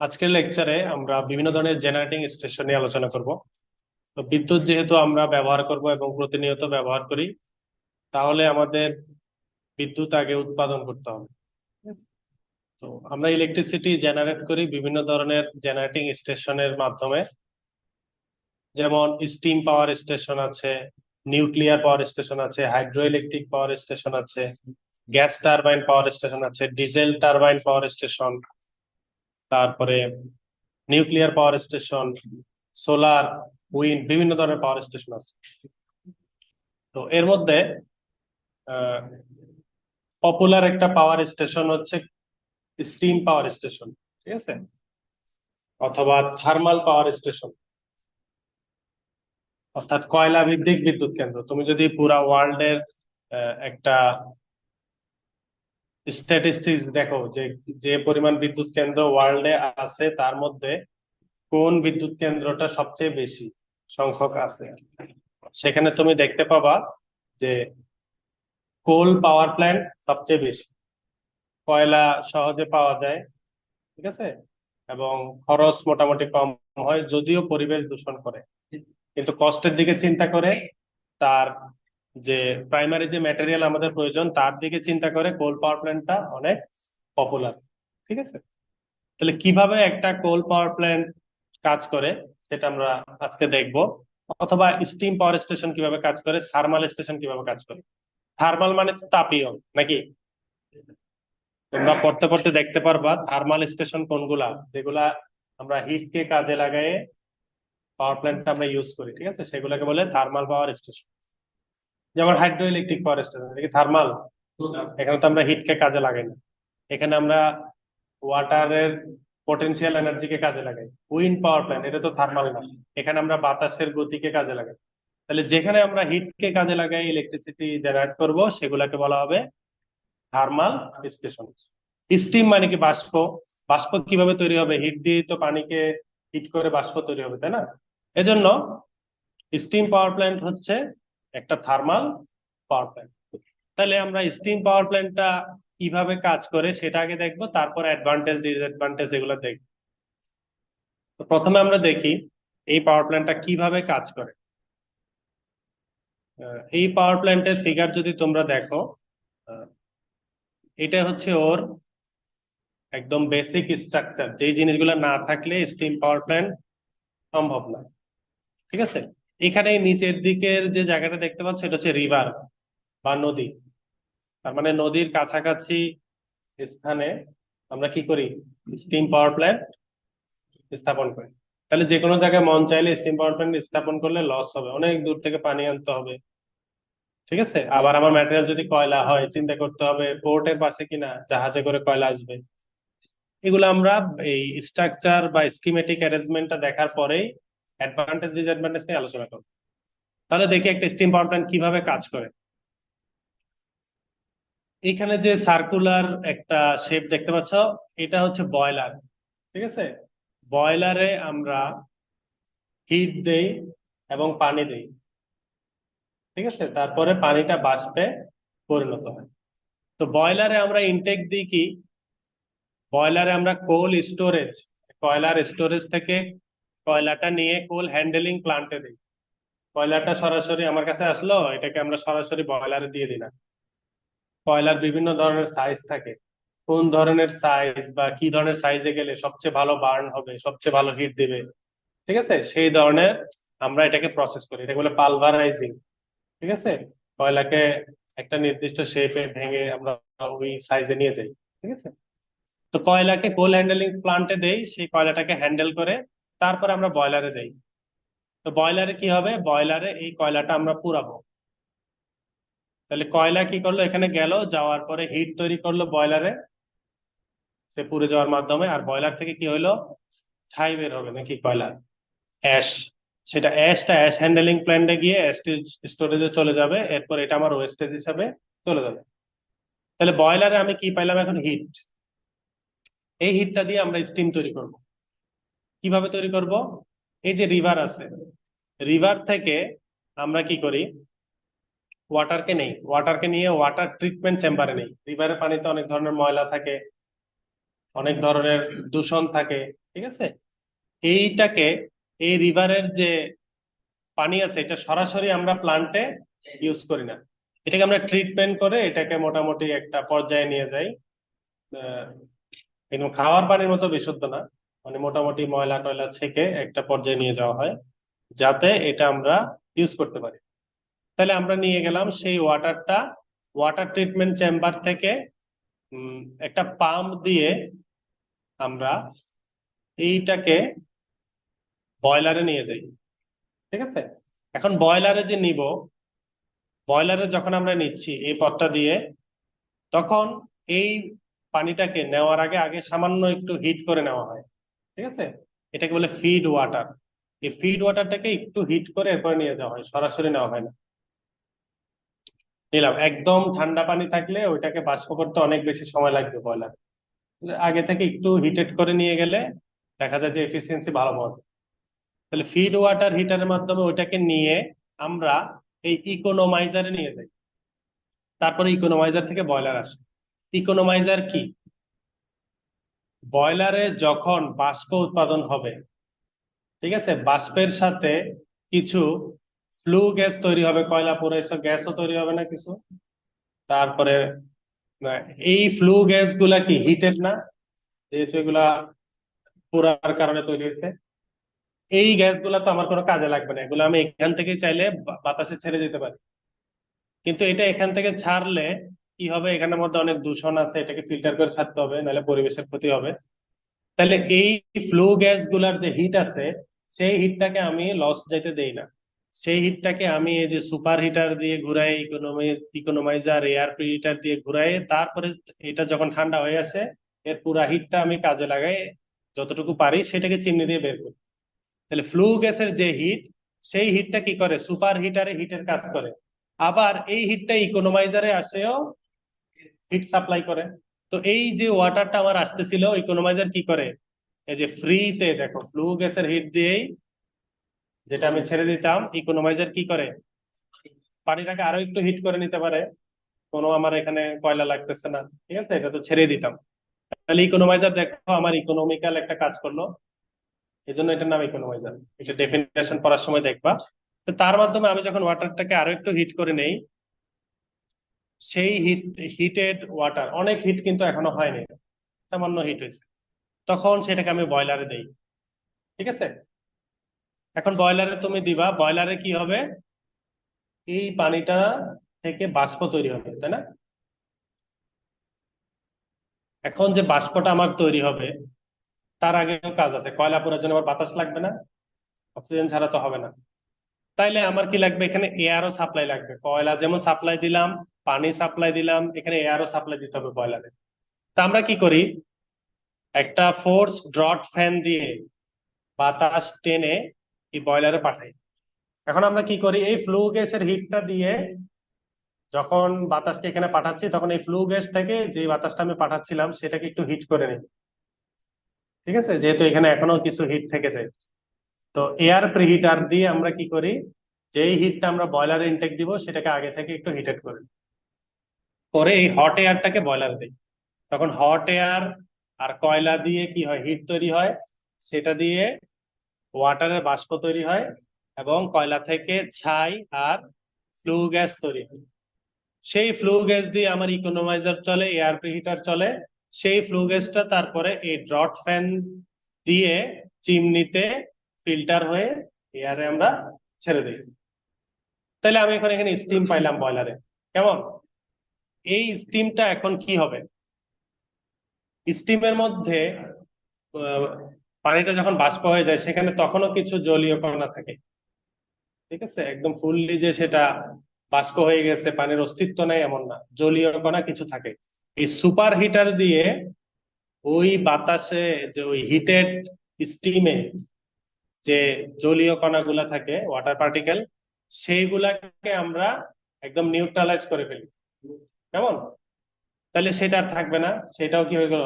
আজকের লেকচারে আমরা বিভিন্ন ধরনের জেনারেটিং স্টেশন নিয়ে আলোচনা করব। তো বিদ্যুৎ যেহেতু আমরা ব্যবহার করব এবং প্রতিনিয়ত ব্যবহার করি, তাহলে আমাদের বিদ্যুৎ আগে উৎপাদন করতে হবে। ঠিক আছে? তো আমরা ইলেকট্রিসিটি জেনারেট করি বিভিন্ন ধরনের জেনারেটিং স্টেশনের মাধ্যমে। যেমন স্টিম পাওয়ার স্টেশন আছে, নিউক্লিয়ার পাওয়ার স্টেশন আছে, হাইড্রো ইলেকট্রিক পাওয়ার স্টেশন আছে, গ্যাস টারবাইন পাওয়ার স্টেশন আছে, ডিজেল টারবাইন পাওয়ার স্টেশন, তারপরে nuclear power station, solar, wind, বিভিন্ন ধরনের পাওয়ার স্টেশন আছে। তো এর মধ্যে পপুলার একটা পাওয়ার স্টেশন হচ্ছে স্টিম পাওয়ার স্টেশন, ঠিক আছে, অথবা থার্মাল পাওয়ার স্টেশন, অর্থাৎ কয়লা ভিত্তিক বিদ্যুৎ কেন্দ্র। তুমি যদি পুরা ওয়ার্ল্ডের একটা স্ট্যাটিস্টিক্স দেখো যে যে পরিমাণ বিদ্যুৎ কেন্দ্র ওয়ার্ল্ডে আছে, তার মধ্যে কোন বিদ্যুৎ কেন্দ্রটা সবচেয়ে বেশি সংখ্যক আছে, সেখানে তুমি দেখতে পাবা যে কোল পাওয়ার প্ল্যান্ট সবচেয়ে বেশি। কয়লা সহজে পাওয়া যায়, ঠিক আছে, এবং খরচ মোটামুটি কম হয়, যদিও পরিবেশ দূষণ করে, কিন্তু কষ্টের দিকে চিন্তা করে, তার যে প্রাইমারি যে ম্যাটেরিয়াল আমাদের প্রয়োজন তার দিকে চিন্তা করে কোল পাওয়ার প্ল্যান্টটা অনেক পপুলার। ঠিক আছে, তাহলে কিভাবে একটা কোল পাওয়ার প্ল্যান্ট কাজ করে সেটা আমরা আজকে দেখব। অথবা স্টিম পাওয়ার স্টেশন কিভাবে কাজ করে, থার্মাল স্টেশন কিভাবে কাজ করে। থার্মাল মানে তো তাপীয় নাকি? তোমরা পড়তে পড়তে দেখতে পারবা থার্মাল স্টেশন কোনগুলা, যেগুলা আমরা হিট কে কাজে লাগায়ে পাওয়ার প্ল্যান্টটা আমরা ইউজ করি, ঠিক আছে, সেগুলোকে বলে থার্মাল পাওয়ার স্টেশন। যেমন হাইড্রো ইলেকট্রিক পাওয়ার স্টেশন, এটা কি থার্মাল? এখানে তো আমরা হিট কে কাজে লাগাই না, এখানে আমরা ওয়াটারের পটেনশিয়াল এনার্জিকে কাজে লাগাই। উইন্ড পাওয়ার প্ল্যান্ট, এটা তো থার্মাল না, এখানে আমরা বাতাসের গতিকে কাজে লাগাই। তাহলে যেখানে আমরা হিট কে কাজে লাগাই ইলেকট্রিসিটি জেনারেট করব, সেগুলাকে বলা হবে থার্মাল স্টেশন। স্টিম মানে কি? বাষ্প। বাষ্প কিভাবে তৈরি হবে? হিট দিয়ে তো পানিকে হিট করে বাষ্প তৈরি হবে, তাই না? এজন্য স্টিম পাওয়ার প্ল্যান্ট হচ্ছে একটা থার্মাল পাওয়ার প্ল্যান্ট। তাহলে আমরা স্টিম পাওয়ার প্ল্যান্টটা কিভাবে কাজ করে সেটা আগে দেখবো, তারপর অ্যাডভান্টেজ ডিসঅ্যাডভান্টেজ এগুলো দেখবো। তো প্রথমে আমরা দেখি এই পাওয়ার প্ল্যান্টটা কিভাবে কাজ করে। এই পাওয়ার প্ল্যান্টের ফিগার যদি তোমরা দেখো, আহ, এটা হচ্ছে ওর একদম বেসিক স্ট্রাকচার, যেই জিনিসগুলো না থাকলে স্টিম পাওয়ার প্ল্যান্ট সম্ভব না। ঠিক আছে, এখানে নিচের দিকের যে জায়গাটা দেখতে পাচ্ছ, এটা হচ্ছে রিভার বা নদী। তার মানে নদীর কাছাকাছি স্থানে আমরা কি করি? স্টিম পাওয়ার প্ল্যান্ট স্থাপন করি। তাহলে যে কোনো জায়গায় মন চাইলে স্টিম পাওয়ার প্ল্যান্ট স্থাপন করলে লস হবে, অনেক দূর থেকে পানি আনতে হবে। ঠিক আছে, আবার আমার ম্যাটেরিয়াল যদি কয়লা হয়, চিন্তা করতে হবে পোর্টের পাশে কিনা জাহাজে করে কয়লা আসবে। এগুলো আমরা এই স্ট্রাকচার বা স্কিমেটিক অ্যারেঞ্জমেন্টটা দেখার পরেই অ্যাডভান্টেজ ডিসঅ্যাডভান্টেজ নিয়ে আলোচনা করব। তাহলে দেখি একটা স্টিম পাওয়ার প্ল্যান্ট কিভাবে কাজ করে। এখানে যে সার্কুলার একটা শেপ দেখতে পাচ্ছ, এটা হচ্ছে বয়লার। ঠিক আছে, বয়লারে আমরা হিট দেই এবং পানি দেই। ঠিক আছে, তারপরে পানিটা বাষ্পে পরিণত হয়। তো বয়লারে আমরা ইনটেক দিই কি? বয়লারে আমরা কোল স্টোরেজ, কয়লার স্টোরেজ থেকে কয়লাটা নিয়ে কোল হ্যান্ডেলিং প্লান্টে দিই। কয়লাটা সরাসরি আমার কাছে আসলো, এটাকে আমরা সরাসরি বয়লারে দিয়ে দিই না। কয়লার বিভিন্ন ধরনের সাইজ থাকে, কোন ধরনের সাইজ বা কি ধরনের সাইজে গেলে সবচেয়ে ভালো বার্ন হবে, সবচেয়ে ভালো হিট দিবে, ঠিক আছে, সেই ধরনের আমরা এটাকে প্রসেস করি, এটাকে বলে পালভারাইজিং। ঠিক আছে, কয়লাকে একটা নির্দিষ্ট শেপে ভেঙে আমরা ওই সাইজে নিয়ে যাই। ঠিক আছে, তো কয়লাকে কোল হ্যান্ডেলিং প্লান্টে দেই, সেই কয়লাটাকে হ্যান্ডেল করে তারপর আমরা বয়লারে দেই। তো বয়লারে কি হবে? বয়লারে এই কয়লাটা আমরা পুরাবো। তাহলে কয়লা কি করলো? এখানে গেল, যাওয়ার পরে হিট তৈরি করলো বয়লারে, সে পুড়ে যাওয়ার মাধ্যমে। আর বয়লার থেকে কি হলো? ছাই বের হবে নাকি, কয়লার অ্যাশ। সেটা অ্যাশটা অ্যাশ হ্যান্ডেলিং প্ল্যান্টে গিয়ে অ্যাশ স্টোরেজে চলে যাবে, এরপর এটা আমার ওয়েস্টেজ হিসাবে চলে যাবে। তাহলে বয়লারে আমি কি পাইলাম? এখন হিট। এই হিটটা দিয়ে আমরা স্টিম তৈরি করব। কিভাবে তৈরি করব? এই যে রিভার আছে, রিভার থেকে আমরা কি করি? ওয়াটারকে নেই, ওয়াটারকে নিয়ে ওয়াটার ট্রিটমেন্ট চেম্বারে নেই। রিভারের পানিতে অনেক ধরনের ময়লা থাকে, অনেক ধরনের দূষণ থাকে, ঠিক আছে। এইটাকে, এই রিভারের যে পানি আছে এটা সরাসরি আমরা প্লান্টে ইউজ করি না, এটাকে আমরা ট্রিটমেন্ট করে এটাকে মোটামুটি একটা পর্যায়ে নিয়ে যাই। আহ, একদম খাওয়ার পানির মতো বিশুদ্ধ না, মানে মোটামুটি ময়লা টয়লা ছেঁকে একটা পর্যায়ে নিয়ে যাওয়া হয় যাতে এটা আমরা ইউজ করতে পারি। তাহলে আমরা নিয়ে গেলাম সেই ওয়াটারটা ওয়াটার ট্রিটমেন্ট চেম্বার থেকে, একটা পাম্প দিয়ে আমরা এইটাকে বয়লারে নিয়ে যাই, ঠিক আছে। এখন বয়লারে যে নিব, বয়লারে যখন আমরা নিচ্ছি এই পথটা দিয়ে, তখন এই পানিটাকে নেওয়ার আগে আগে সামান্য একটু হিট করে নেওয়া হয়, ঠিক আছে। এটাকে বলে ফিড ওয়াটার। এই ফিড ওয়াটারটাকে একটু হিট করে এরপরে নিয়ে যাওয়া হয়, সরাসরি নেওয়া হয় না। নিলাম একদম ঠান্ডা পানি থাকলে ওইটাকে বাষ্প করতে অনেক বেশি সময় লাগবে বয়লার, আগে থেকে একটু হিটেড করে নিয়ে গেলে দেখা যায় যে এফিসিয়েন্সি ভালো পাওয়া যায়। তাহলে ফিড ওয়াটার হিটারের মাধ্যমে ওইটাকে নিয়ে আমরা এই ইকোনোমাইজারে নিয়ে যাই, তারপরে ইকোনোমাইজার থেকে বয়লার আসে। ইকোনোমাইজার কি? বয়লারে যখন বাষ্প উৎপাদন হবে, ঠিক আছে, বাষ্পের সাথে কিছু ফ্লু গ্যাস তৈরি হবে, কয়লা পুড়ে এসব গ্যাসও তৈরি হবে না কিছু। তারপরে আহ, এই ফ্লু গ্যাস গুলা কি হিটেড না, যেহেতু এগুলা পোড়ার কারণে তৈরি হয়েছে। এই গ্যাসগুলা তো আমার কোনো কাজে লাগবে না, এগুলো আমি এখান থেকে চাইলে বাতাসে ছেড়ে দিতে পারি। কিন্তু এটা এখান থেকে ছাড়লে কি হবে, এখানের মধ্যে অনেক দূষণ আছে, এটাকে ফিল্টার করে ছাড়তে হবে, নাহলে পরিবেশের ক্ষতি হবে। তাহলে এই ফ্লু গ্যাস গুলার যে হিট আছে, সেই হিটটাকে আমি লস যাইতে দেই না। সেই হিটটাকে আমি এই যে সুপার হিটার দিয়ে ঘুরাই, ইকোনোমাইজার এয়ার হিটার দিয়ে ঘুরাই, তারপরে এটা যখন ঠান্ডা হয়ে আসে এর পুরা হিটটা আমি কাজে লাগাই, যতটুকু পারি সেটাকে চিমনি দিয়ে বের করি। তাহলে ফ্লু গ্যাসের যে হিট, সেই হিটটা কি করে সুপার হিটারে হিটের কাজ করে, আবার এই হিটটা ইকোনোমাইজারে আসেও হিট সাপ্লাই করে। তো এই যে ওয়াটারটা আমার আসতেছিল, ইকোনোমাইজার কি করে, এই যে ফ্রিতে দেখো ফ্লু গ্যাসের হিট দিয়েই যেটা আমি ছেড়ে দিতাম, ইকোনোমাইজার কি করে পানিটাকে আরো একটু হিট করে নিতে পারে, কোনো আমার এখানে কয়লা লাগতেছে না, ঠিক আছে, এটা তো ছেড়ে দিতাম। তাহলে ইকোনোমাইজার দেখো আমার ইকোনমিক্যাল একটা কাজ করলো, এই জন্য এটার নাম ইকোনোমাইজার। এটা ডেফিনেশন পড়ার সময় দেখবা। তো তার মাধ্যমে আমি যখন ওয়াটারটাকে আরো একটু হিট করে নেই, সেই হিটেড ওয়াটার, অনেক হিট কিন্তু এখনো হয়নি, সামান্য হিট হয়েছে, তখন সেটাকে আমি বয়লারে দেই, ঠিক আছে। এখন বয়লারে তুমি দিবা, বয়লারে কি হবে, এই পানিটা থেকে বাষ্প তৈরি হবে, তাই না। এখন যে বাষ্পটা আমার তৈরি হবে, তার আগেও কাজ আছে, কয়লা পোড়ার জন্য আমার বাতাস লাগবে না, অক্সিজেন ছাড়া তো হবে না। তাইলে আমার কি লাগবে, এখানে এয়ারও সাপ্লাই লাগবে, কয়লা যেমন সাপ্লাই দিলাম, পানি সাপ্লাই দিলাম, এখানে এয়ারও সাপ্লাই দিতে হবে বয়লারে। তা আমরা কি করি, একটা ফোর্স ড্রট ফ্যান দিয়ে বাতাস টেনে এই বয়লারে পাঠাই। এখন আমরা কি করি, এই ফ্লু গ্যাসের হিটটা দিয়ে যখন বাতাসকে এখানে পাঠাচ্ছি, তখন এই ফ্লু গ্যাস থেকে যে বাতাসটা আমি পাঠাচ্ছিলাম সেটাকে একটু হিট করে নিই, ঠিক আছে, যেহেতু এখানে এখনো কিছু হিট থেকে যায়। তো এয়ার প্রিহিটার দিয়ে আমরা কি করি, যেই হিটটা আমরা বয়লারে ইনটেক দিব সেটাকে আগে থেকে একটু হিটেড করি, পরে এই হট এয়ারটাকে বয়লারে দিই। তখন হট এয়ার আর কয়লা দিয়ে কি হয়, হিট তৈরি হয়, সেটা দিয়ে ওয়াটারের বাষ্প তৈরি হয়, এবং কয়লা থেকে ছাই আর ফ্লু গ্যাস তৈরি হয়। সেই ফ্লু গ্যাস দিয়ে আমার ইকোনোমাইজার চলে, এয়ার প্রিহিটার চলে। সেই ফ্লু গ্যাসটা তারপরে এই ড্রট ফ্যান দিয়ে চিমনিতে ফিল্টার হয়ে এয়ারে আমরা ছেড়ে দিই। তাহলে আমি এখন এখানে স্টিম পাইলাম বয়লারে, কেমন। এই স্টিমটা এখন কি হবে, স্টিমের মধ্যে আহ, পানিটা যখন বাষ্প হয়ে যায় সেখানে তখনও কিছু জলীয় কণা থাকে, ঠিক আছে, একদম ফুললি যে সেটা বাষ্প হয়ে গেছে পানির অস্তিত্ব নাই এমন না, জলীয় কণা কিছু থাকে। এই সুপার হিটার দিয়ে ওই বাতাসে, যে ওই হিটেড স্টিমে যে জলীয় কণাগুলা থাকে ওয়াটার পার্টিকেল, সেইগুলাকে আমরা একদম নিউট্রালাইজ করে ফেলি, কেমন। তাহলে সেটা আর থাকবে না, সেটাও কি হয়ে গেল,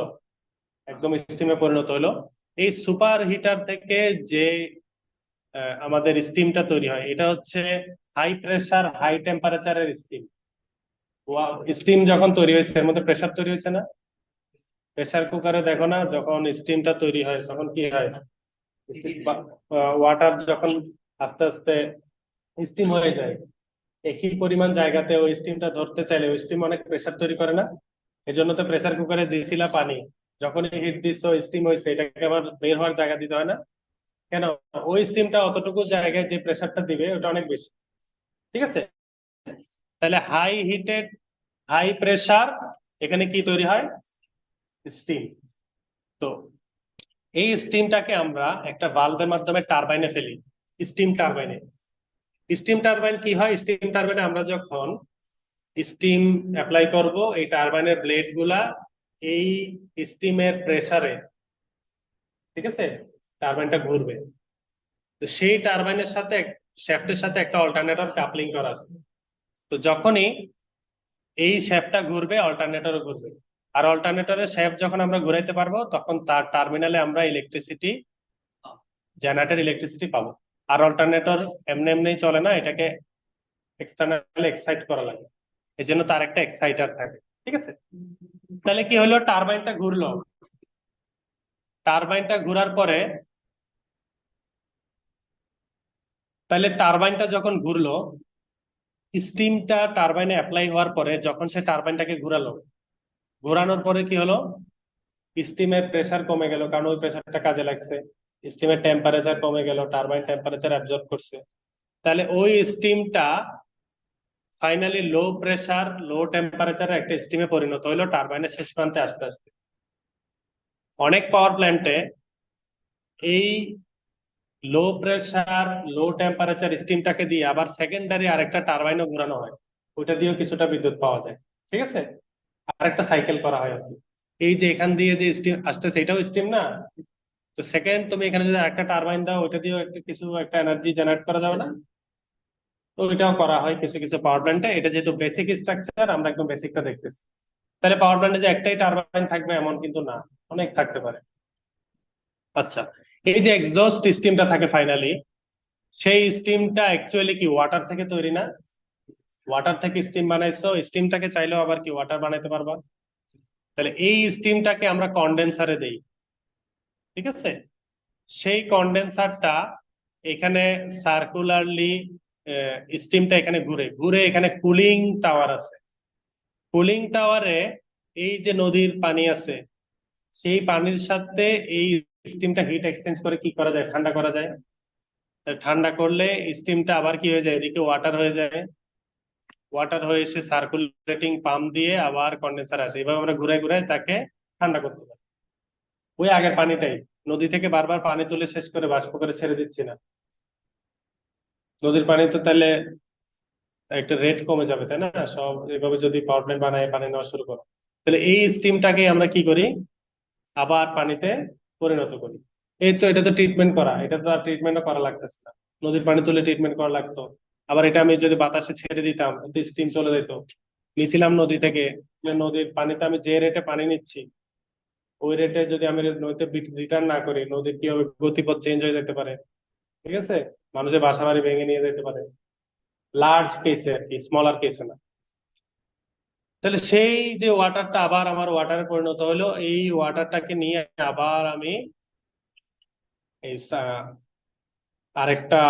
একদম স্টিমে পরিণত হলো। এই সুপার হিটার থেকে যে আমাদের স্টিমটা তৈরি হয়, এটা হচ্ছে হাই প্রেসার হাই টেম্পারেচারের স্টিম। স্টিম যখন তৈরি হয়েছে এর মধ্যে প্রেসার তৈরি হয়েছে না, প্রেসার কুকারে দেখো না, যখন স্টিমটা তৈরি হয় তখন কি হয়, ওয়াটার যখন আস্তে আস্তে স্টিম হয়ে যায়, একই পরিমাণ জায়গাতে ওই স্টিমটা ধরতে চাইলে ওই স্টিম অনেক প্রেসার তৈরি করে না? এই জন্য তো প্রেসার কুকারে দিয়েছিলা পানি, যখনই হিট দিছো স্টিম হয়েছে, এটাকে আবার বের হওয়ার জায়গা দিতে হয় না কেন? ওই স্টিমটা অতটুকু জায়গায় যে প্রেসারটা দিবে ওটা অনেক বেশি। ঠিক আছে, তাহলে হাই হিটেড, হাই প্রেসার, এখানে কি তৈরি হয়, স্টিম। তো এই স্টিমটাকে আমরা একটা ভালভের মাধ্যমে টারবাইনে ফেলি, স্টিম টারবাইনে। স্টিম টারবাইন কি হয়, স্টিম টারবাইনে আমরা যখন স্টিম অ্যাপ্লাই করব, এই টারবাইনের ব্লেড গুলা এই স্টিমের প্রেসারে, ঠিক আছে, টারবাইনটা ঘুরবে। তো সেই টারবাইনের সাথে, শ্যাফটের সাথে একটা অল্টারনেটর কাপলিং করা আছে। তো যখনই এই শ্যাফটটা ঘুরবে, অল্টারনেটরও ঘুরবে। আর অল্টারনেটরের শ্যাফট যখন আমরা ঘুরাইতে পারবো, তখন তার টার্মিনালে আমরা ইলেকট্রিসিটি, জেনারেটর ইলেকট্রিসিটি পাবো। আর অল্টারনেটর এমনি এমনি চলে না, এটাকে এক্সটার্নালি এক্সাইট করা লাগে, এই জন্য তার একটা এক্সাইটার থাকে। ঠিক আছে, তাহলে কি হলো, টারবাইনটা ঘুরলো। টারবাইনটা ঘোরার পরে, তাহলে টারবাইনটা যখন ঘুরলো, স্টিমটা টারবাইনে অ্যাপ্লাই হওয়ার পরে যখন সে টারবাইনটাকে ঘুরালো, ঘোরানোর পরে কি হলো, স্টিমের প্রেসার কমে গেল, কারণ ওই প্রেসারটা কাজে লাগছে। স্টিমের টেম্পারেচার কমে গেল, টারবাইন টেম্পারেচার অ্যাবজর্ব করছে। তাহলে ওই স্টিমটা ফাইনালি লো প্রেসার লো টেম্পারেচারে একটা স্টিমে পরিণত হলো টারবাইনের শেষ প্রান্তে আসতে আসতে। অনেক পাওয়ার প্ল্যান্টে এই লো প্রেসার লো টেম্পারেচার স্টিমটাকে দিয়ে আবার সেকেন্ডারি আরেকটা টারবাইনও ঘোরানো হয়, ওইটা দিয়েও কিছুটা বিদ্যুৎ পাওয়া যায়। ঠিক আছে, আরেকটা সাইকেল করা হয় আর কি। এই যে এখান দিয়ে যে স্টিম আসতেছে, এটাও স্টিম না? তো সেকেন্ড তুমি এখানে যদি একটা টারবাইন দাও, ওইটা দিয়েও একটা কিছু একটা এনার্জি জেনারেট করা যাবে না? তো ওইটাও করা হয় কিছু কিছু পাওয়ার প্ল্যান্টে। এটা যেহেতু বেসিক স্ট্রাকচার, আমরা একদম বেসিকটা দেখতেছি। তাহলে পাওয়ার প্ল্যান্টে যে একটাই টারবাইন থাকবে এমন কিন্তু না, অনেক থাকতে পারে। আচ্ছা, এই যে এক্সস্ট স্টিমটা থাকে ফাইনালি, সেই স্টিমটা অ্যাকচুয়ালি কি ওয়াটার থেকে তৈরি না? ওয়াটার থেকে স্টিম বানাইছো, স্টিমটাকে চাইলেও আবার কি ওয়াটার বানাইতে পারবা। তাহলে এই স্টিমটাকে আমরা কন্ডেন্সারে দেই। ঠিক আছে, সেই কন্ডেন্সারটা এখানে সার্কুলারলি, স্টিমটা এখানে ঘুরে ঘুরে, এখানে কুলিং টাওয়ার আছে। কুলিং টাওয়ারে এই যে নদীর পানি আছে, সেই পানির সাথে এই স্টিমটা হিট এক্সচেঞ্জ করে কি করা যায়, ঠান্ডা করা যায়। তা ঠান্ডা করলে স্টিমটা আবার কি হয়ে যায়, এদিকে ওয়াটার হয়ে যায়। ওয়াটার হয়ে এসে সার্কুলেটিং পাম্প দিয়ে আবার কন্ডেন্সার আসে, এভাবে আমরা ঘুরে ঘুরে তাকে ঠান্ডা করতে পারি। ওই আগের পানিটাই, নদী থেকে বারবার পানি তুলে শেষ করে বাষ্প করে ছেড়ে দিচ্ছি না। নদীর পানি তো তাহলে একটা রেট কমে যাবে, তাই না? সব এভাবে যদি পাওয়ার প্ল্যান্ট বানায় পানি নেওয়া শুরু করো, তাহলে এই স্টিমটাকে আমরা কি করি, আবার পানিতে পরিণত করি। এই তো, এটা তো ট্রিটমেন্ট করা, এটা তো আর ট্রিটমেন্টও করা লাগতেছে না। নদীর পানি তুলে ট্রিটমেন্ট করা লাগতো, আবার এটা আমি যদি বাতাসে ছেড়ে দিতাম, স্টিম চলে যেত। নিছিলাম নদী থেকে, নদীর পানিতে আমি যে রেটে পানি নিচ্ছি, ওই রেটে যদি আমি নদীতে রিটার্ন না করি, নদীর কি হবে, গতিপথ চেঞ্জ হয়ে যেতে পারে। ঠিক আছে, মানুষের বাসা বাড়ি ভেঙে নিয়ে যেতে পারে, লার্জ কেসে আর কি, স্মলার কেসে না। তাহলে সেই যে ওয়াটারটা আবার আমার ওয়াটারে পরিণত হলো, এই ওয়াটারটাকে নিয়ে আবার আমি এই আরেকটা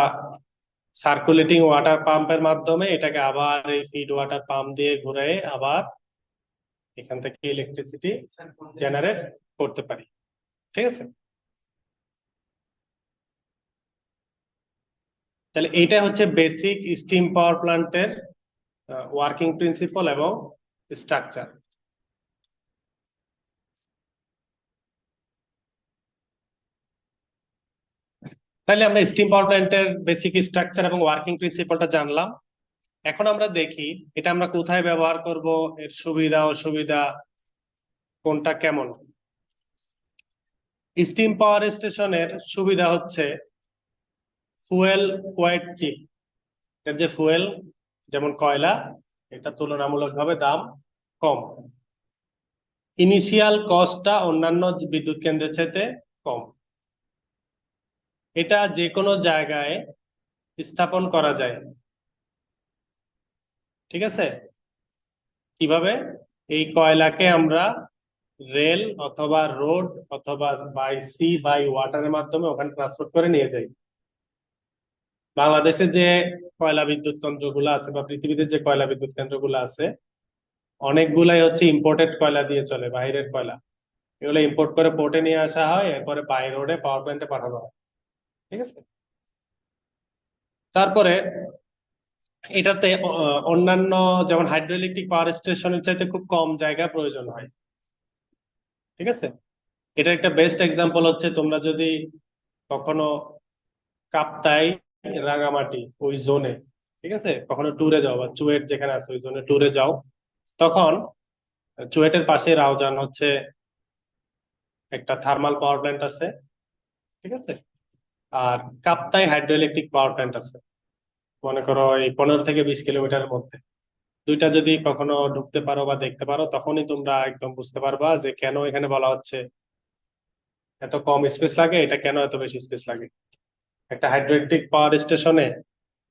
সার্কুলেটিং ওয়াটার পাম্পের মাধ্যমে এটাকে আবার এই ফিড ওয়াটার পাম্প দিয়ে ঘুরে আবার এখান থেকে ইলেকট্রিসিটি জেনারেট করতে পারি। ঠিক আছে, তাহলে এইটা হচ্ছে বেসিক স্টিম পাওয়ার প্ল্যান্টের ওয়ার্কিং প্রিন্সিপাল এবং স্ট্রাকচার। তাহলে আমরা স্টিম পাওয়ার প্ল্যান্টের বেসিক স্ট্রাকচার এবং ওয়ার্কিং প্রিন্সিপালটা জানলাম। এখন আমরা দেখি এটা আমরা কোথায় ব্যবহার করব, এর সুবিধা অসুবিধা কোনটা কেমন। স্টিম পাওয়ার স্টেশনের সুবিধা হচ্ছে ফুয়েল কোয়াইট চিপ। এর যে ফুয়েল, যেমন কয়লা, এটা তুলনামূলকভাবে দাম কম। ইনিশিয়াল কস্টটা অন্যান্য বিদ্যুৎ কেন্দ্রের চাইতে কম। এটা যে কোনো জায়গায় স্থাপন করা যায়। ঠিক আছে, কিভাবে, এই কয়লাকে আমরা রেল অথবা রোড অথবা বাই সি বাই ওয়াটারের মাধ্যমে ওখানে ট্রান্সপোর্ট করে নিয়ে যায়। বাংলাদেশে যে কয়লা বিদ্যুৎ কেন্দ্রগুলো আছে বা পৃথিবীতে যে কয়লা বিদ্যুৎ কেন্দ্রগুলো আছে অনেকগুলাই হচ্ছে ইম্পোর্টেড কয়লা দিয়ে চলে, বাইরের কয়লা। এগুলো ইম্পোর্ট করে পোর্টে নিয়ে আসা হয়, এরপরে বাই রোডে পাওয়ার প্ল্যান্টে পাঠানো হয়। ঠিক আছে। তারপরে এটাতে অন্যান্য যেমন হাইড্রো ইলেকট্রিক পাওয়ার স্টেশনের চাইতে খুব কম জায়গা প্রয়োজন হয়। ঠিক আছে। এটার একটা বেস্ট এক্সাম্পল হচ্ছে তোমরা যদি কখনো কাপ্তাই, রাঙামাটি ওই জোনে, ঠিক আছে, কখনো ট্যুরে যাও বা চুয়েট যেখানে আছে ওই জোনে ট্যুরে যাও, তখন চুয়েটের পাশে রাউজান হচ্ছে একটা থার্মাল পাওয়ার প্ল্যান্ট আছে। ঠিক আছে। আর Kaptai hydro electric power plant আছে, মনে করো এই 15 থেকে 20 কিলোমিটারের মধ্যে। দুইটা যদি কখনো ঢুকতে পারো বা দেখতে পারো তখনই তোমরা একদম বুঝতে পারবা যে কেন এখানে বলা হচ্ছে এত কম স্পেস লাগে, এটা কেন এত বেশি স্পেস লাগে। একটা হাইড্রো ইলেকট্রিক পাওয়ার স্টেশনে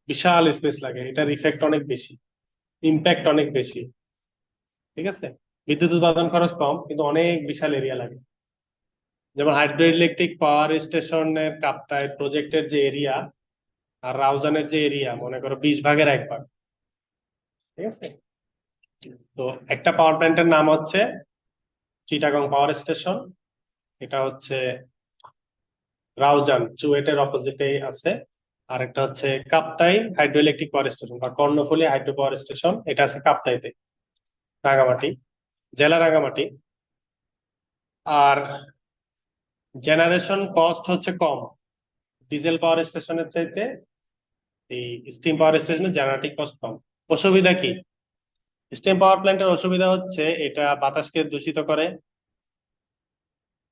বিশাল স্পেস লাগে, এটার ইফেক্ট অনেক বেশি, ইম্প্যাক্ট অনেক বেশি। ঠিক আছে। বিদ্যুৎ উৎপাদন খরচ কম কিন্তু অনেক বিশাল এরিয়া লাগে। যেমন হাইড্রো ইলেকট্রিক পাওয়ার স্টেশনের কাপ্তাই প্রজেক্টের যে এরিয়া আর রাউজানের যে এরিয়া মনে করো 20 ভাগের 1 ভাগ। ঠিক আছে। তো একটা পাওয়ার প্ল্যান্টের নাম হচ্ছে চিটাগং পাওয়ার স্টেশন, এটা হচ্ছে রাউজান চুয়েটের অপোজিটে আছে। আর একটা হচ্ছে Kaptai hydro electric power station বা কর্ণফুলী হাইড্রো পাওয়ার স্টেশন, এটা আছে কাপ্তাইতে, রাঙামাটি, জেলা রাঙামাটি। আর জেনারেশন কস্ট হচ্ছে কম ডিজেল পাওয়ার স্টেশনের চাইতে, এই স্টিম পাওয়ার স্টেশনের জেনারেটিং কস্ট কম। অসুবিধা কি? স্টিম পাওয়ার প্ল্যান্টের অসুবিধা হচ্ছে এটা বাতাসকে দূষিত করে,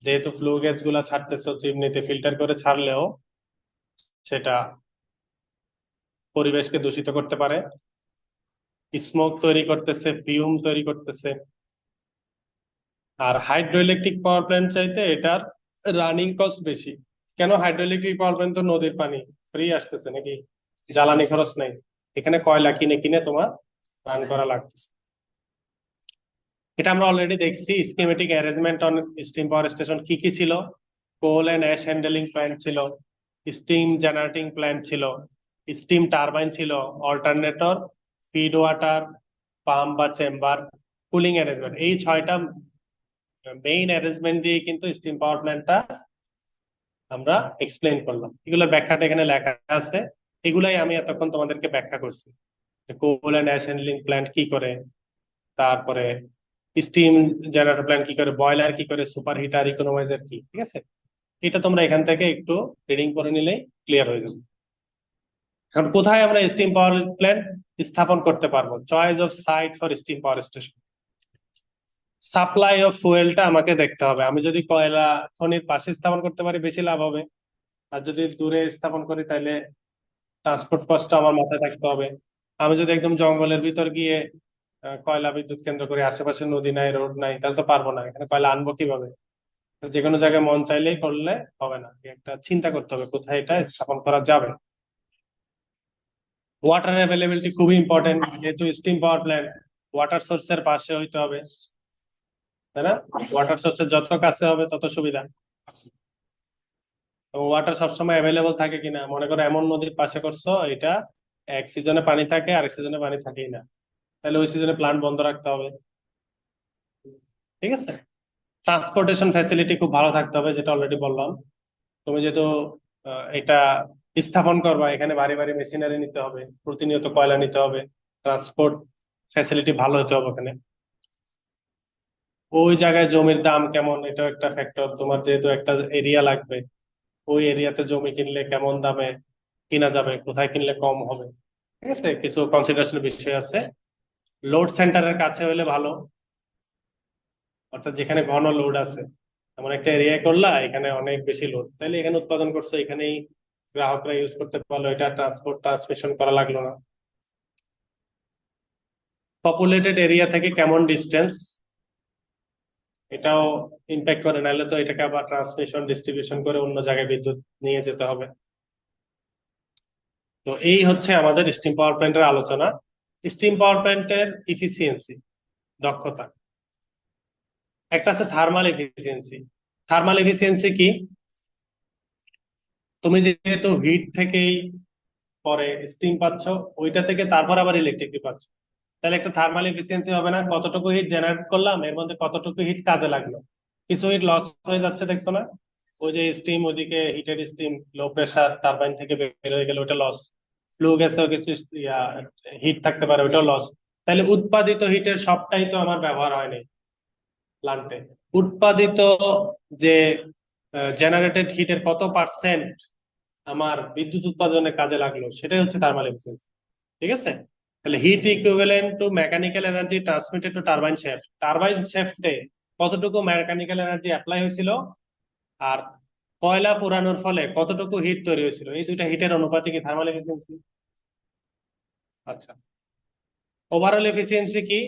যেহেতু ফ্লু গ্যাস গুলা ছাড়তেছে চিমনিতে, ফিল্টার করে ছাড়লেও সেটা পরিবেশকে দূষিত করতে পারে, স্মোক তৈরি করতেছে, ফিউম তৈরি করতেছে। আর হাইড্রো ইলেকট্রিক পাওয়ার প্ল্যান্ট চাইতে এটার রানিং কস্ট বেশি। কেন? হাইড্রো ইলেকট্রিক পাওয়ার প্ল্যান্ট তো নদীর পানি ফ্রি আসতেছে নাকি, জ্বালানি খরচ নাই। এখানে কয়লা কিনে কিনে তোমার রান করা লাগতেছে। এটা আমরা অলরেডি দেখছি schematic arrangement on steam power station কি কি ছিল। কোল এন্ড অ্যাশ হ্যান্ডলিং প্ল্যান্ট ছিল, স্টিম জেনারেটিং প্ল্যান্ট ছিল, স্টিম টারবাইন ছিল, অল্টারনেটর, ফিড ওয়াটার, পাম্প বা চেম্বার, কুলিং অ্যারেঞ্জমেন্ট। এই 6টা মেইন অ্যারেঞ্জমেন্ট দিয়ে কিন্তু স্টিম পাওয়ার প্ল্যান্টটা আমরা এক্সপ্লেন করলাম। এগুলোর ব্যাখ্যাটা এখানে লেখা আছে, এগুলাই আমি এতক্ষণ তোমাদেরকে ব্যাখ্যা করছি। কোল এন্ড অ্যাশ হ্যান্ডলিং প্ল্যান্ট কি করে, তারপরে স্টিম জেনারেটর প্ল্যান্ট কি করে, বয়লার কি করে, সুপার হিটার, ইকোনমাইজার কি। ঠিক আছে। এটা তোমরা এখান থেকে একটু রিডিং করে নিলেই ক্লিয়ার হয়ে যাবে। এখন কোথায় আমরা স্টিম পাওয়ার প্ল্যান্ট স্থাপন করতে পারবো? Choice of site for steam power station. Supply of ফুয়েলটা আমাকে দেখতে হবে। আমি যদি কয়লা খনির পাশে স্থাপন করতে পারি বেশি লাভ হবে, আর যদি দূরে স্থাপন করি তাহলে ট্রান্সপোর্ট কস্ট আমার মাথায় রাখতে হবে। আমি যদি একদম জঙ্গলের ভিতর গিয়ে কয়লা বিদ্যুৎ কেন্দ্র করি, আশেপাশে নদী নাই, রোড নাই, তাহলে তো পারবো না। এখানে কয়লা আনবো কিভাবে? যে কোনো জায়গায় মন চাইলেই করলে হবে না, একটা চিন্তা করতে হবে কোথায় এটা স্থাপন করা যাবে। ওয়াটার অ্যাভেলেবিলিটি খুবই ইম্পর্টেন্ট, যেহেতু স্টিম পাওয়ার প্ল্যান্ট ওয়াটার সোর্সের পাশে হইতে হবে, তাই না? ওয়াটার সোর্সের যত কাছে হবে তত সুবিধা। ওয়াটার সবসময় অ্যাভেলেবল থাকে কিনা, মনে করো এমন নদীর পাশে করছো এটা এক সিজনে পানি থাকে আরেক সিজনে পানি থাকেই না, তাহলে ওই সিজনে প্ল্যান্ট বন্ধ রাখতে হবে। ঠিক আছে। ট্রান্সপোর্টেশন ফ্যাসিলিটি খুব ভালো থাকতে হবে, যেটা অলরেডি বললাম। তুমি যেহেতু এটা স্থাপন করবা, এখানে ভারী ভারী মেশিনারি নিতে হবে, প্রতিনিয়ত কয়লা নিতে হবে, ট্রান্সপোর্ট ফ্যাসিলিটি ভালো হতে হবে ওখানে। ওই জায়গায় জমির দাম কেমন, এটাও একটা ফ্যাক্টর। তোমার যেহেতু একটা এরিয়া লাগবে, ওই এরিয়াতে জমি কিনলে কেমন দামে কিনা যাবে, কোথায় কিনলে কম হবে। ঠিক আছে, কিছু কনসিডারেশন বিষয় আছে। লোড সেন্টারের কাছে হলে ভালো, অর্থাৎ যেখানে ঘন লোড আছে। এমন একটা এরিয়া করলা এখানে অনেক বেশি লোড, তাহলে এখানে উৎপাদন করছো, এখানেই গ্রাহকরা ইউজ করতে পারলো, এটা ট্রান্সপোর্ট ট্রান্সমিশন করা লাগলো না। পপুলেটেড এরিয়া থেকে কেমন ডিস্টেন্স, এটাও ইম্প্যাক্ট করে, নাহলে তো এটাকে আবার ট্রান্সমিশন ডিস্ট্রিবিউশন করে অন্য জায়গায় বিদ্যুৎ নিয়ে যেতে হবে। তো এই হচ্ছে আমাদের স্টিম পাওয়ার প্ল্যান্টের আলোচনা। স্টিম পাওয়ার প্ল্যান্টের ইফিসিয়েন্সি, দক্ষতা। একটা আছে থার্মাল এফিসিয়েন্সি। থার্মাল এফিসিয়েন্সি কি? তুমি যেহেতু হিট থেকেই পরে স্টিম পাচ্ছ, ওইটা থেকে তারপর আবার ইলেকট্রিক পাচ্ছ, তাহলে একটা থার্মাল এফিসিয়েন্সি হবে না? কতটুকু হিট জেনারেট করলাম, এর মধ্যে কতটুকু হিট কাজে লাগলো, কিছু হিট লস হয়ে যাচ্ছে, দেখছো না? ওই যে স্টিম, ওইদিকে heated steam low pressure turbine থেকে বের হয়ে গেল, ওটা লস। ফ্লু গ্যাসেও কিছু হিট থাকতে পারে, ওইটাও লস। তাহলে উৎপাদিত হিটের সবটাই তো আমার ব্যবহার হয়নি প্লান্টে। উৎপাদিত যে জেনারেটেড হিটের কত পার্সেন্ট আমার বিদ্যুৎ উৎপাদনে কাজে লাগলো, সেটাই হচ্ছে থার্মাল এফিসিয়েন্সি। ঠিক আছে? তাহলে heat equivalent to mechanical energy transmitted to turbine shaft. Turbine শ্যাফটে কতটুকু মেকানিক্যাল এনার্জি অ্যাপ্লাই হয়েছিল, আর কয়লা পোড়ানোর ফলে কতটুকু হিট তৈরি হয়েছিল, এই দুইটা হিটের অনুপাতই কি থার্মাল এফিসিয়েন্সি? আচ্ছা, ওভারঅল এফিসিয়েন্সি কি?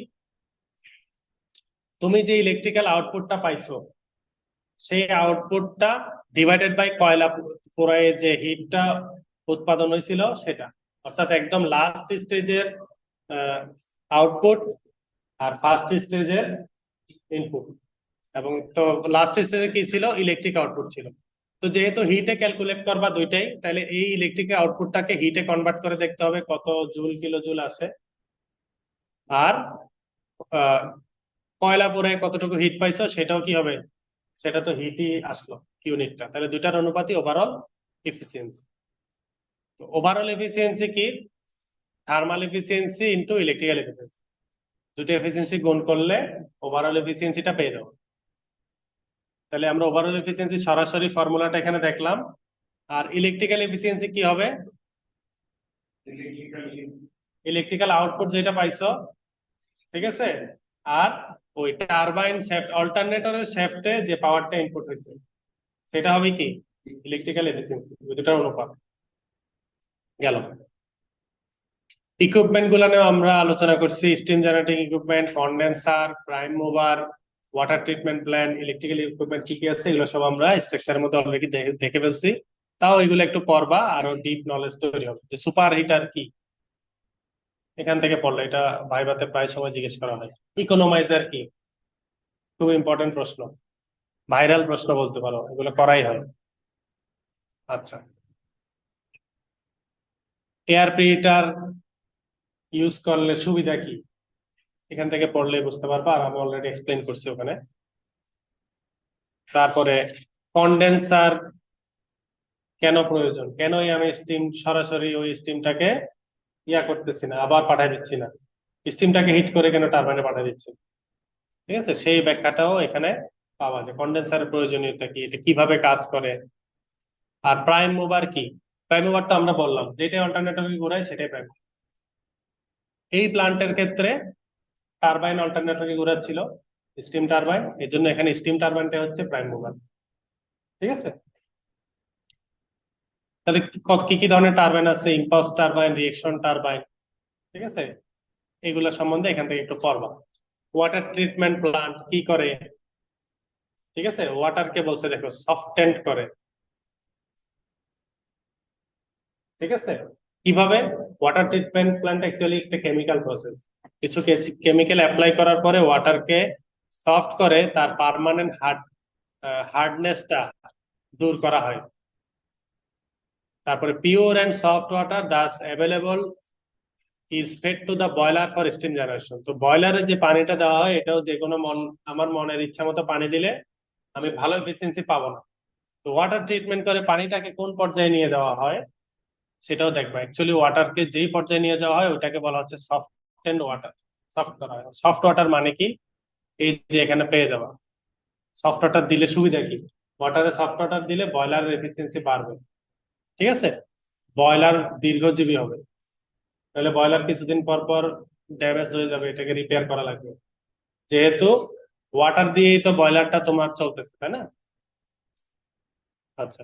তুমি যে ইলেকট্রিক্যাল আউটপুটটা পাইছো, সেই আউটপুটটা ডিভাইডেড বাই কয়লা পোড়ায় যে হিটটা উৎপাদন হয়েছিল সেটা, অর্থাৎ একদম লাস্ট স্টেজের আউটপুট আর ফার্স্ট স্টেজের ইনপুট। এবং তো লাস্ট স্টেজে কি ছিল? ইলেকট্রিক আউটপুট ছিল। তো যেহেতু হিটে ক্যালকুলেট করবা দুইটাই, তাহলে এই ইলেকট্রিক আউটপুটটাকে হিটে কনভার্ট করে দেখতে হবে কত জুল কিলো জুল আসে, আর আহ, কয়লা পোড়ায় কতটুকু হিট পাইছো সেটাও কি হবে, সেটা তো হিটই আসলো ইউনিটটা। তাহলে দুইটার অনুপাতই ওভারঅল এফিসিয়েন্সি। তো ওভারঅল এফিসিয়েন্সি কি? Thermal efficiency into electrical efficiency, দুটো এফিসিয়েন্সি গুণ করলে ওভারঅল এফিসিয়েন্সিটা পেয়ে যাবো। তাহলে আমরা ওভারঅল এফিসিয়েন্সি সরাসরি ফর্মুলাটা এখানে দেখলাম। আর ইলেকট্রিক্যাল এফিসিয়েন্সি কি হবে? ইলেকট্রিক্যাল আউটপুট যেটা পাইছো, ঠিক আছে, আর ওই টারবাইন শ্যাফট অল্টারনেটরের শ্যাফটে যে পাওয়ারটা ইনপুট হয়েছে, সেটা হবে কি ইলেকট্রিক্যাল এফিসিয়েন্সি, ওই দুটার অনুপাত। গেল। ইকুইপমেন্ট গুলো নিয়েও আমরা আলোচনা করছি, steam generating equipment, condenser, prime mover, water treatment plant, electrical equipment কি কি আছে, এগুলো সব আমরা স্ট্রাকচারের মধ্যে অলরেডি দেখে ফেলছি। তাও এগুলো একটু পড়বা, আরো ডিপ নলেজ তৈরি হবে। যে সুপার হিটার কি, এখান থেকে পড়লে এটা ভাইভাতে প্রায় সময় জিজ্ঞেস করা হয়। ইকোনোমাইজার কি, খুব ইম্পর্টেন্ট প্রশ্ন, ভাইরাল প্রশ্ন বলতে পারো, এগুলো করাই হয়। আচ্ছা, এয়ার প্রিহিটার ইউজ করলে সুবিধা কি, এখান থেকে পড়লে বুঝতে পারবা, আর আমি অলরেডি এক্সপ্লেন করছি ওখানে। তারপরে কন্ডেন্সার কেন প্রয়োজন, কেনই আমি স্টিম সরাসরি ওই স্টিমটাকে করতেছি না, আবার পাঠাই দিচ্ছি না, স্টিমটাকে হিট করে কেন টারবাইনে পাঠাই দিচ্ছি। ঠিক আছে, সেই ব্যাখ্যাটাও এখানে পাওয়া যায়। কন্ডেন্সারের প্রয়োজনীয়তা কি, এটা কিভাবে কাজ করে। আর প্রাইম মুভার কি? প্রাইম মুভার তো আমরা বললাম, যেটাই অল্টারনেটরকে ঘোরায় সেটাই প্রাইম। এই প্লান্টের ক্ষেত্রে টারবাইন অল্টারনেটরকে ঘোরাচ্ছিল, স্টিম টারবাইন, এই জন্য এখানে স্টিম টারবাইনটা হচ্ছে প্রাইম মুভার। ঠিক আছে? তাহলে কি কি ধরনের টারবাইন আছে? Impulse turbine, reaction turbine. ঠিক আছে, এগুলো সম্বন্ধে এখান থেকে একটু পড়বা। ওয়াটার ট্রিটমেন্ট প্লান্ট কি করে? ঠিক আছে, ওয়াটারকে বলছে দেখো সফটেন্ড করে। ঠিক আছে, কিভাবে? ওয়াটার ট্রিটমেন্ট প্ল্যান্ট অ্যাকচুয়ালি একটা কেমিক্যাল প্রসেস, কিছু কেমিক্যাল অ্যাপ্লাই করার পরে ওয়াটারকে সফট করে তার পার্মানেন্ট হার্ডনেসটা দূর করা হয়। তারপরে pure and soft water thus available is fed to the boiler for steam generation. তো বয়লারে যে পানিটা দেওয়া হয়, এটাও যে কোনো আমার মনের ইচ্ছা মতো পানি দিলে আমি ভালো এফিসিয়েন্সি পাবো না। তো ওয়াটার ট্রিটমেন্ট করে পানিটাকে কোন পর্যায়ে নিয়ে যাওয়া হয় সেটাও দেখবা। অ্যাকচুয়ালি ওয়াটারকে যেই পর্যায়ে নিয়ে যাওয়া হয় ওটাকে বলা হচ্ছে সফট এন্ড ওয়াটার, সফট করা হয়। সফট ওয়াটার মানে কি? এই যে এখানে পেয়ে যাবা। সফট ওয়াটার দিলে সুবিধা কি? ওয়াটারে সফট ওয়াটার দিলে বয়লারের এফিসিয়েন্সি বাড়বে। ঠিক আছে, বয়লার দীর্ঘজীবী হবে। তাহলে বয়লার কিছুদিন পর পর ড্যামেজ হয়ে যাবে, এটাকে রিপেয়ার করা লাগবে, যেহেতু ওয়াটার দিয়েই তো বয়লারটা তোমার চলতেছে, তাই না? আচ্ছা,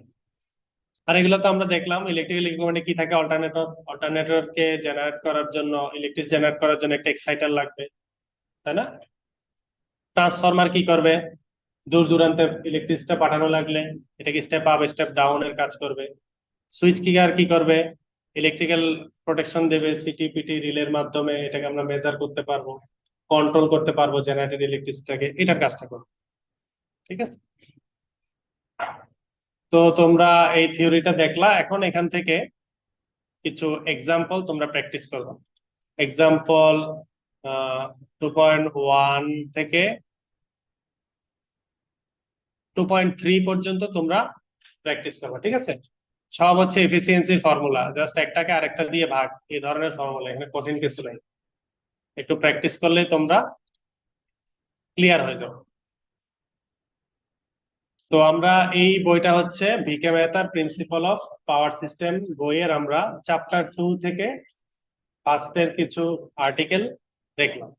আর এগুলো তো আমরা দেখলাম। ইলেকট্রিক্যাল ইকুইপমেন্টে কি থাকে? অল্টারনেটর কে জেনারেট করার জন্য, ইলেকট্রিক জেনারেট করার জন্য একটা এক্সাইটার লাগবে, তাই না? ট্রান্সফরমার কি করবে? দূর দূরান্তে ইলেকট্রিসিটি পাঠানো লাগলে এটাকে স্টেপ আপ স্টেপ ডাউন এর কাজ করবে। সুইচ কিকার কি করবে? ইলেকট্রিক্যাল প্রোটেকশন দেবে, সিটিপিটি রিলের মাধ্যমে এটাকে আমরা মেজার করতে পারবো, কন্ট্রোল করতে পারবো জেনারেটেড ইলেকট্রিসিটিকে, এটার কাজটা করবে। ঠিক আছে? তো তোমরা এই থিওরিটা দেখলা, এখন এখান থেকে কিছু এক্সাম্পল তোমরা প্র্যাকটিস করবে। এক্সাম্পল 2.1 থেকে 2.3 পর্যন্ত তোমরা প্র্যাকটিস করবে, ঠিক আছে? সব হচ্ছে এফিসিয়েন্সির ফর্মুলা, জাস্ট একটাকে আরেকটা দিয়ে ভাগ, এই ধরনের ফর্মুলা, এখানে কঠিন কিছু নাই। একটু প্র্যাকটিস করলে তোমরা ক্লিয়ার হয়ে যাবে। তো আমরা এই বইটা হচ্ছে ভিকে মেহতার প্রিন্সিপাল অফ পাওয়ার সিস্টেম বইয়ের আমরা চ্যাপ্টার 2 থেকে ফার্স্টের কিছু আর্টিকেল দেখলাম।